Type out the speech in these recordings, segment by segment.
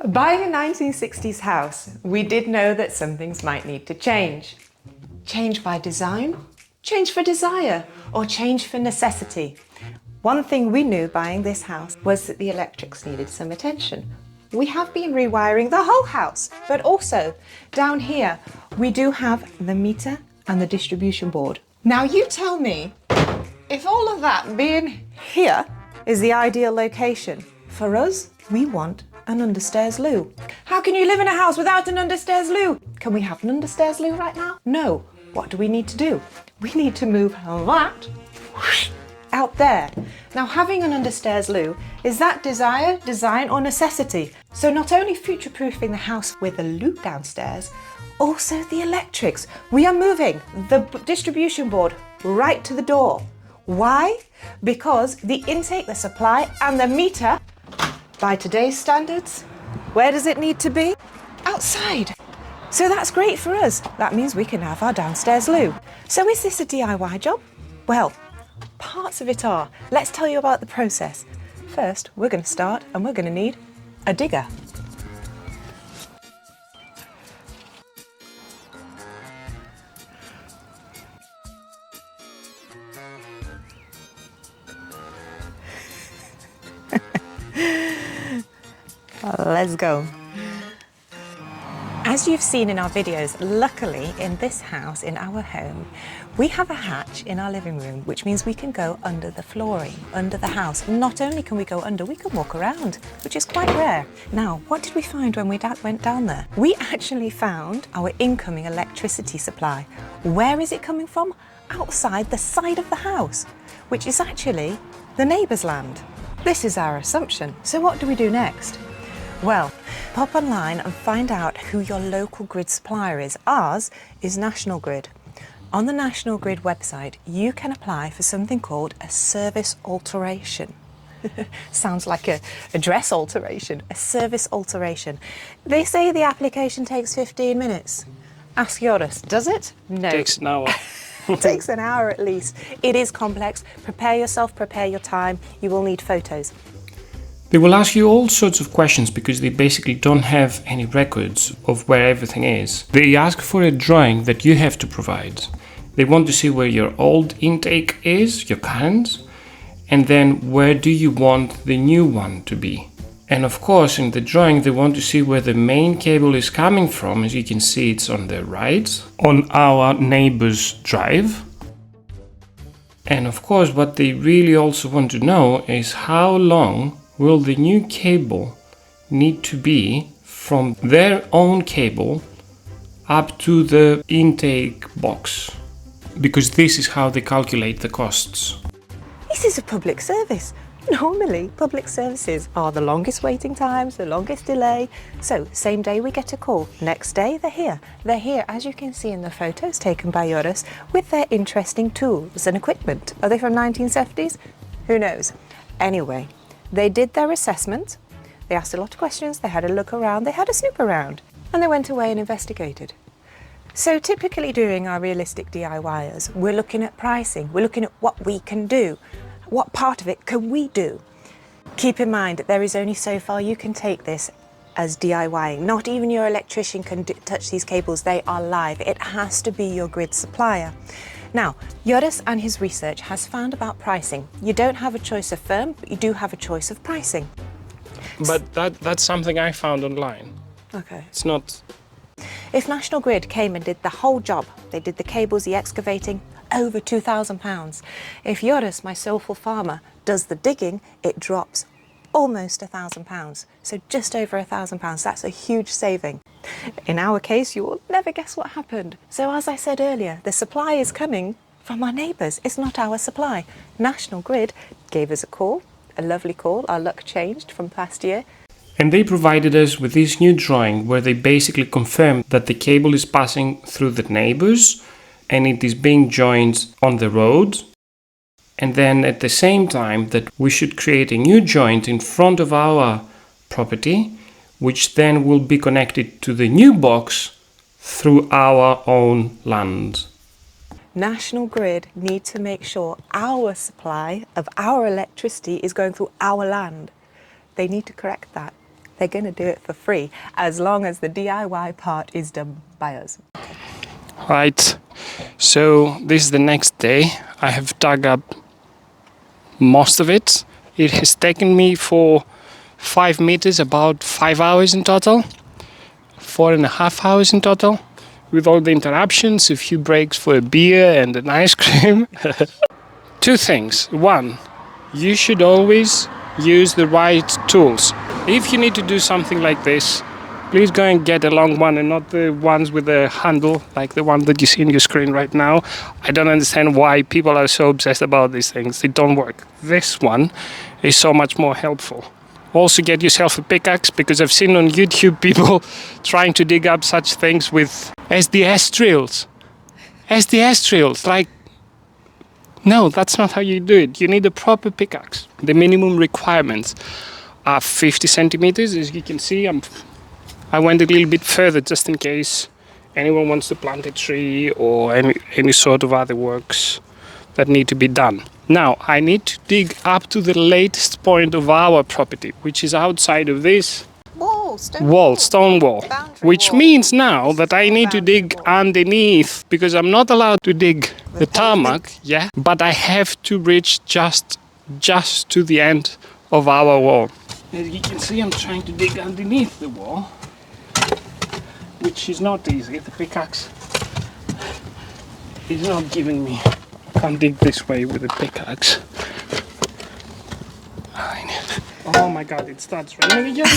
Buying a 1960s house, we did know that some things might need to change. Change by design, change for desire, or change for necessity. One thing we knew buying this house was that the electrics needed some attention. We have been rewiring the whole house, but also down here we do have the meter and the distribution board. Now you tell me, if all of that being here is the ideal location, for us, we want an understairs loo. How can you live in a house without an understairs loo? Can we have an understairs loo right now? No. What do we need to do? We need to move that out there. Now, having an understairs loo, is that desire, design, or necessity? So not only future-proofing the house with a loo downstairs, also the electrics. We are moving the distribution board right to the door. Why? Because the intake, the supply, and the meter, by today's standards, where does it need to be? Outside. So that's great for us. That means we can have our downstairs loo. So is this a DIY job? Well, parts of it are. Let's tell you about the process. First, we're going to start and we're going to need a digger. Let's go. As you've seen in our videos, luckily in this house, in our home, we have a hatch in our living room, which means we can go under the flooring, under the house. Not only can we go under, we can walk around, which is quite rare. Now, what did we find when we went down there? We actually found our incoming electricity supply. Where is it coming from? Outside the side of the house, which is actually the neighbour's land. This is our assumption. So what do we do next? Well, pop online and find out who your local grid supplier is. Ours is National Grid. On the National Grid website, you can apply for something called a service alteration. Sounds like a dress alteration, a service alteration. They say the application takes 15 minutes. Ask Joris, does it? No. Takes an hour. It takes an hour at least. It is complex. Prepare yourself, prepare your time. You will need photos. They will ask you all sorts of questions because they basically don't have any records of where everything is. They ask for a drawing that you have to provide. They want to see where your old intake is, your current, and then where do you want the new one to be. And of course, in the drawing, they want to see where the main cable is coming from. As you can see, it's on the right, on our neighbor's drive. And of course, what they really also want to know is how long will the new cable need to be from their own cable up to the intake box, because this is how they calculate the costs. This is a public service. Normally, public services are the longest waiting times, the longest delay. So, same day we get a call, next day they're here. They're here, as you can see in the photos taken by Joris, with their interesting tools and equipment. Are they from 1970s? Who knows? Anyway, they did their assessment, they asked a lot of questions, they had a look around, they had a snoop around, and they went away and investigated. So typically during our realistic DIYers, we're looking at pricing, we're looking at what we can do, what part of it can we do. Keep in mind that there is only so far you can take this as DIYing. Not even your electrician can touch these cables, they are live. It has to be your grid supplier. Now, Joris and his research has found about pricing. You don't have a choice of firm, but you do have a choice of pricing. But that's something I found online. Okay. It's not... If National Grid came and did the whole job, they did the cables, the excavating, over £2,000. If Joris, my soulful farmer, does the digging, it drops almost £1,000. So just over £1,000. That's a huge saving. In our case, you will never guess what happened. So as I said earlier, the supply is coming from our neighbours. It's not our supply. National Grid gave us a call, a lovely call. Our luck changed from last year. And they provided us with this new drawing where they basically confirmed that the cable is passing through the neighbours and it is being joined on the road. And then at the same time that we should create a new joint in front of our property, which then will be connected to the new box through our own land. National Grid need to make sure our supply of our electricity is going through our land. They need to correct that. they're going to do it for free as long as the DIY part is done by us. Right, so this is the next day. I have dug up most of it. It has taken me for 5 meters about 5 hours in total, 4.5 hours in total, with all the interruptions, a few breaks for a beer and an ice cream. Two things. One, you should always use the right tools. If you need to do something like this, please go and get a long one and not the ones with a handle like the one that you see on your screen right now. I don't understand why people are so obsessed about these things. They don't work. This one is so much more helpful. Also get yourself a pickaxe, because I've seen on YouTube people trying to dig up such things with SDS drills. SDS drills, like, no, that's not how you do it. You need a proper pickaxe. The minimum requirements are 50 centimeters, as you can see. I went a little bit further just in case anyone wants to plant a tree or any sort of other works that need to be done. Now, I need to dig up to the latest point of our property, which is outside of this stone wall, which means now that I need to dig underneath, because I'm not allowed to dig the tarmac, yeah, but I have to reach just to the end of our wall. As you can see, I'm trying to dig underneath the wall, which is not easy. The pickaxe is not giving me. I can't dig this way with a pickaxe. Oh my god, it starts raining again.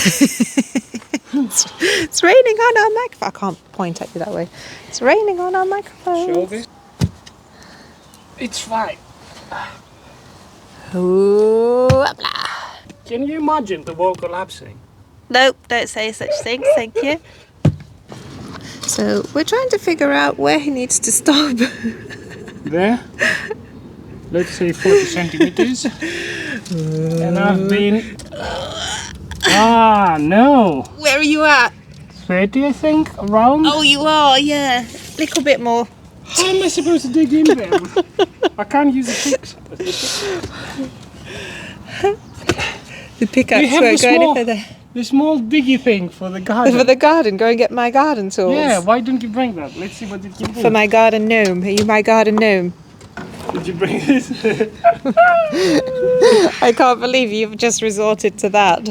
It's raining on our microphone. I can't point at you that way. It's raining on our microphone. Show this. It's fine. Ooh, blah. Can you imagine the wall collapsing? Nope, don't say such things, thank you. So we're trying to figure out where he needs to stop. There. Let's say 40 centimeters. And I've been... no. Where are you at? 30, I think, around. Oh, you are, yeah. Little bit more. How am I supposed to dig in there? I can't use a pick. The pickaxe won't go any further. The small diggy thing for the garden. For the garden, go and get my garden tools. Yeah, why don't you bring that? Let's see what it can do. For my garden gnome. Are you my garden gnome? Did you bring this? I can't believe you've just resorted to that.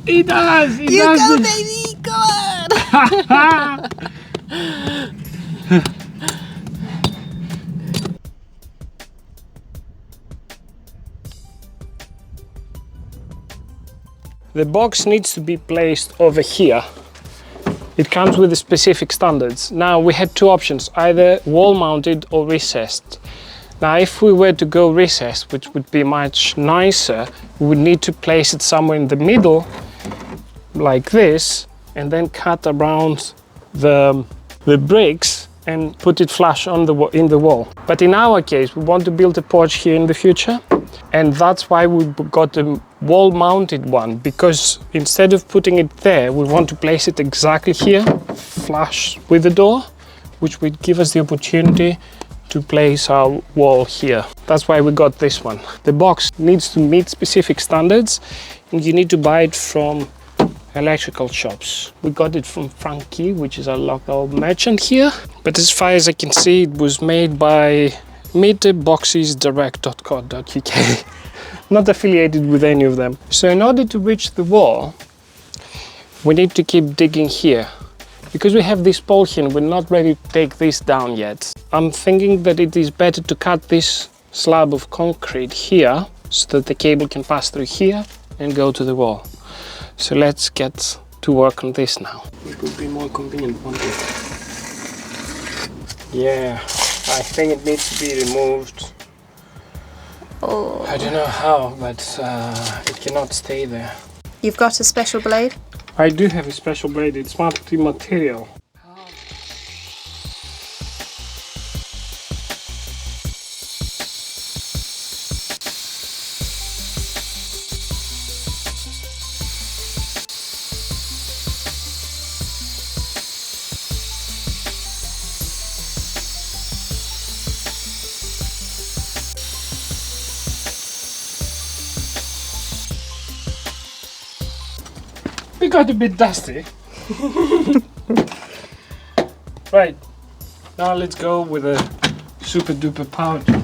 He does! He You does go, this. baby! Go on! The box needs to be placed over here. It comes with the specific standards. Now we had two options, either wall mounted or recessed. Now if we were to go recessed, which would be much nicer, we would need to place it somewhere in the middle, like this, and then cut around the bricks and put it flush on in the wall. But in our case, we want to build a porch here in the future, and that's why we got a wall mounted one, because instead of putting it there, we want to place it exactly here, flush with the door, which would give us the opportunity to place our wall here. That's why we got this one. The box needs to meet specific standards, and you need to buy it from electrical shops. We got it from Frankie, which is a local merchant here, but as far as I can see, it was made by meterboxesdirect.co.uk. Not affiliated with any of them. So in order to reach the wall, we need to keep digging here. Because we have this pole here and we're not ready to take this down yet, I'm thinking that it is better to cut this slab of concrete here so that the cable can pass through here and go to the wall. So let's get to work on this now. It would be more convenient, won't it? Yeah, I think it needs to be removed. Oh. I don't know how, but it cannot stay there. You've got a special blade? I do have a special blade, it's multi-material. We got a bit dusty. Right, now let's go with a super duper power tool.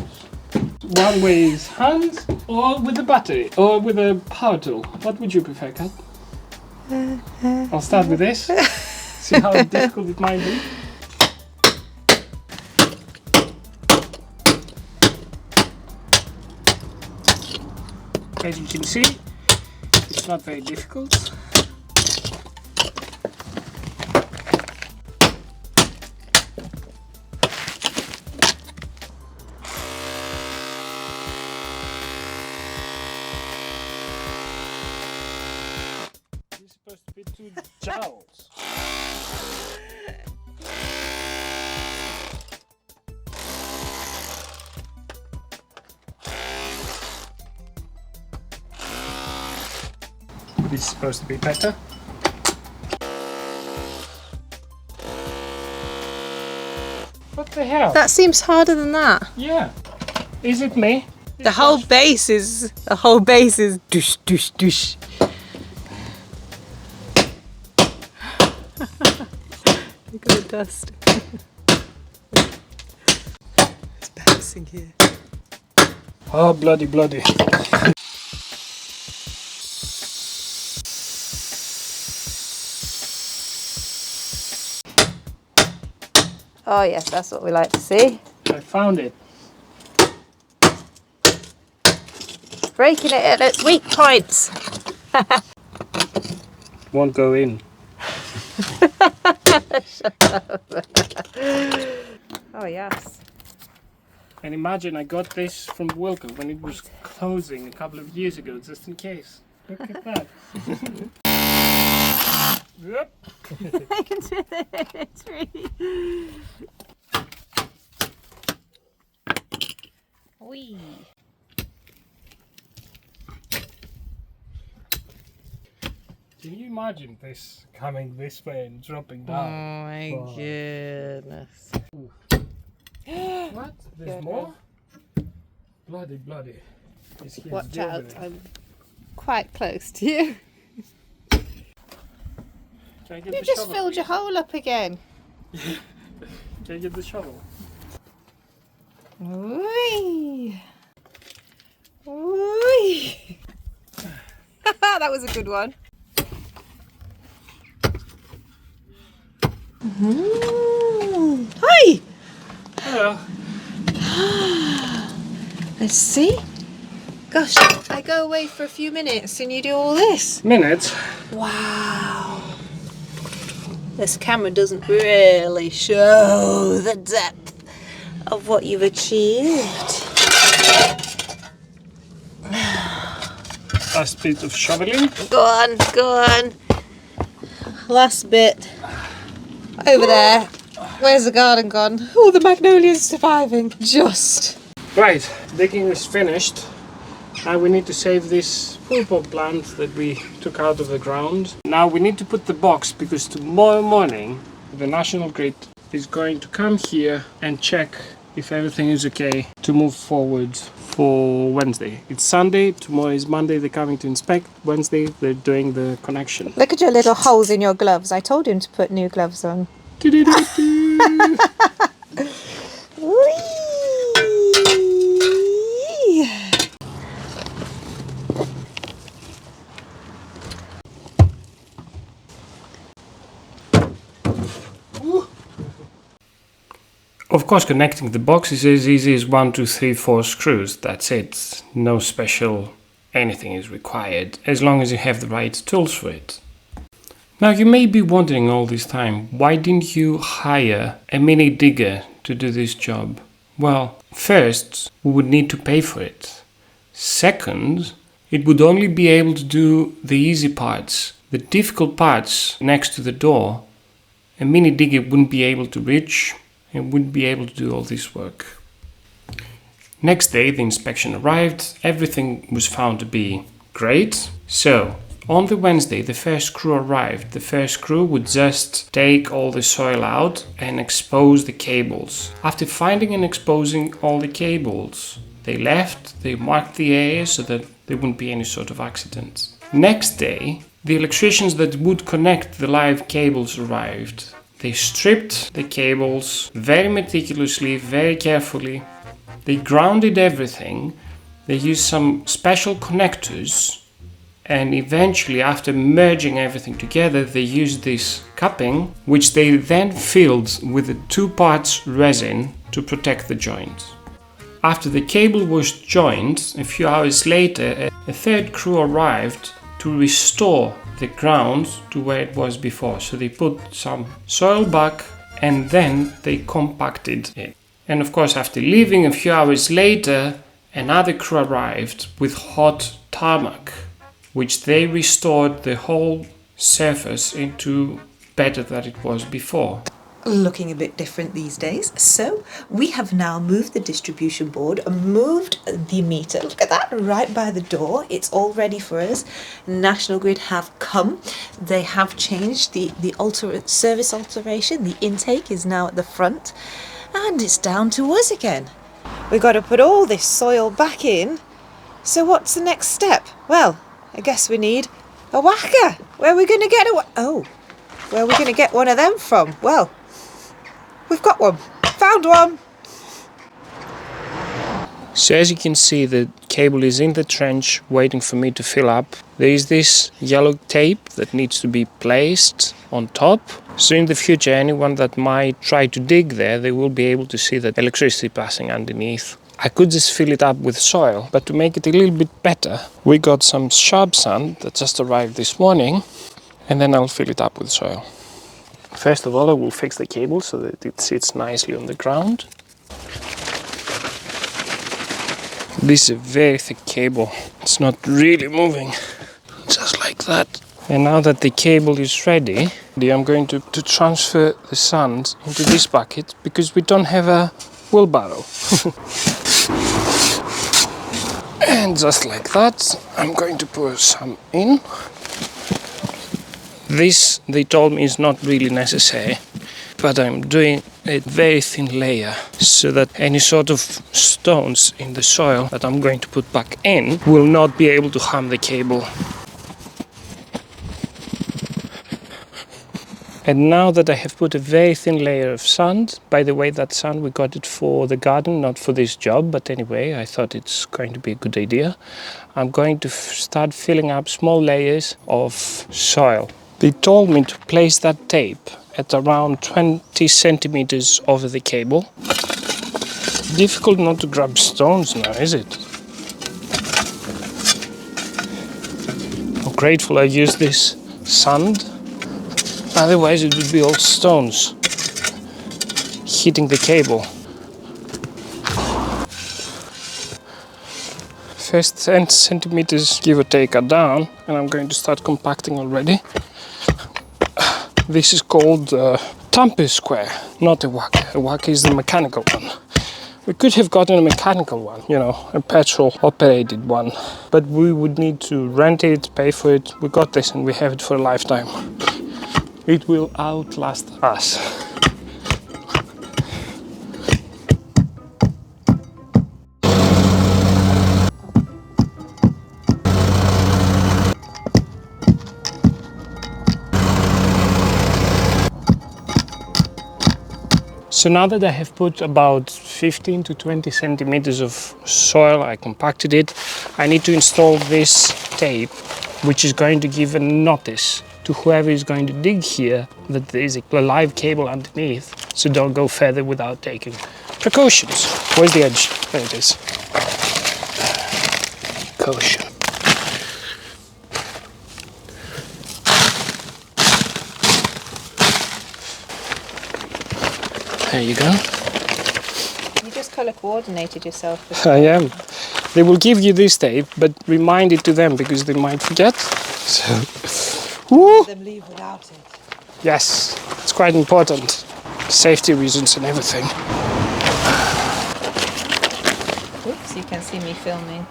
One way is hand, or with a battery, or with a power tool. What would you prefer, Kat? I'll start with this. See how difficult it might be. As you can see, it's not very difficult. It's supposed to be 2 jowls. This is supposed to be better. What the hell? That seems harder than that. Yeah. Is it me? The whole base is douche, douche, douche. Look at the dust. It's bouncing here. Oh, bloody, bloody. Oh yes, that's what we like to see. I found it. Breaking it at its weak points. Won't go in. Oh yes. And imagine I got this from Wilco when it was closing a couple of years ago, just in case. Look at that. Yep. I can do it. It's really. Wee. Can you imagine this coming this way and dropping Oh down? my goodness. What? There's more? Bloody, bloody. It's here, Watch it's over out, there. I'm quite close to you. Can I get You the just shovel? filled your hole up again. Can I get the shovel? Wee. Wee. That was a good one. Hi. Hello. Let's see. Gosh, I go away for a few minutes and you do all this. Minutes. Wow. This camera doesn't really show the depth of what you've achieved. Last bit of shoveling. Go on, go on. Last bit. Over there. Where's the garden gone? Oh, the magnolia's surviving. Just. Right, digging is finished. Now we need to save this purple plant that we took out of the ground. Now we need to put the box because tomorrow morning the National Grid is going to come here and check if everything is okay to move forward for Wednesday. It's Sunday, tomorrow is Monday, they're coming to inspect. Wednesday they're doing the connection. Look at your little holes in your gloves. I told him to put new gloves on. Whee! Of course, connecting the box is as easy as 1, 2, 3, 4 screws. That's it. No special anything is required, as long as you have the right tools for it. Now you may be wondering all this time, why didn't you hire a mini digger to do this job? Well, first, we would need to pay for it. Second, it would only be able to do the easy parts. The difficult parts next to the door, a mini digger wouldn't be able to reach and wouldn't be able to do all this work. Next day the inspection arrived, everything was found to be great. So on the Wednesday the first crew arrived. The first crew would just take all the soil out and expose the cables. After finding and exposing all the cables, they left, they marked the area so that there wouldn't be any sort of accidents. Next day The electricians that would connect the live cables arrived. They stripped the cables very meticulously, very carefully. They grounded everything. They used some special connectors, and eventually, after merging everything together, they used this cupping, which they then filled with a 2 parts resin to protect the joint. After the cable was joined, a few hours later, a third crew arrived to restore the ground to where it was before. So they put some soil back and then they compacted it. And of course, after leaving a few hours later, another crew arrived with hot tarmac, which they restored the whole surface into better than it was before. Looking a bit different these days. So we have now moved the distribution board and moved the meter. Look at that, right by the door. It's all ready for us. National Grid have come. They have changed the service alteration. The intake is now at the front and it's down to us again. We've got to put all this soil back in. So what's the next step? Well, I guess we need a whacker. Where are we going to get where are we going to get one of them from? Well, we've got one. Found one. So as you can see, the cable is in the trench waiting for me to fill up. There is this yellow tape that needs to be placed on top. So in the future, anyone that might try to dig there, they will be able to see that electricity passing underneath. I could just fill it up with soil, but to make it a little bit better, we got some sharp sand that just arrived this morning, and then I'll fill it up with soil. First of all, I will fix the cable so that it sits nicely on the ground. This is a very thick cable. It's not really moving, just like that. And now that the cable is ready, I'm going to transfer the sand into this bucket because we don't have a wheelbarrow. And just like that, I'm going to pour some in. This, they told me, is not really necessary, but I'm doing a very thin layer so that any sort of stones in the soil that I'm going to put back in will not be able to harm the cable. And now that I have put a very thin layer of sand, by the way, that sand we got it for the garden, not for this job, but anyway, I thought it's going to be a good idea. I'm going to start filling up small layers of soil. They told me to place that tape at around 20 centimeters over the cable. Difficult not to grab stones now, is it? I'm grateful I used this sand. Otherwise it would be all stones hitting the cable. First 10 centimeters give or take are down, and I'm going to start compacting already. This is called tamper square, not a whacker. A whacker is the mechanical one. We could have gotten a mechanical one, you know, a petrol operated one, but we would need to rent it, pay for it. We got this and we have it for a lifetime. It will outlast us. So now that I have put about 15 to 20 centimeters of soil, I compacted it, I need to install this tape, which is going to give a notice to whoever is going to dig here that there is a live cable underneath, so don't go further without taking precautions. Where's the edge? There it is. Caution. There you go. You just colour coordinated yourself. I am. They will give you this tape, but remind it to them because they might forget. So, woo! Them leave without it. Yes, it's quite important. Safety reasons and everything. Oops, you can see me filming.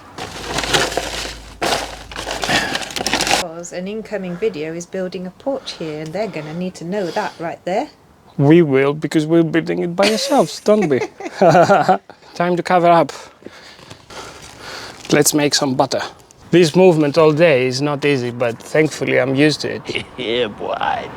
Because an incoming video is building a porch here, and they're going to need to know that right there. We will, because we're building it by ourselves, don't we? Time to cover up. Let's make some butter. This movement all day is not easy, but thankfully I'm used to it. Yeah, boy.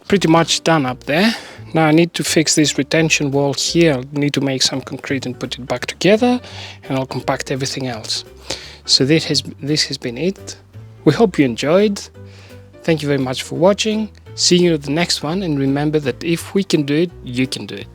Pretty much done up there. Now I need to fix this retention wall here. I need to make some concrete and put it back together, and I'll compact everything else. So this has been it. We hope you enjoyed. Thank you very much for watching. See you at the next one, and remember that if we can do it, you can do it.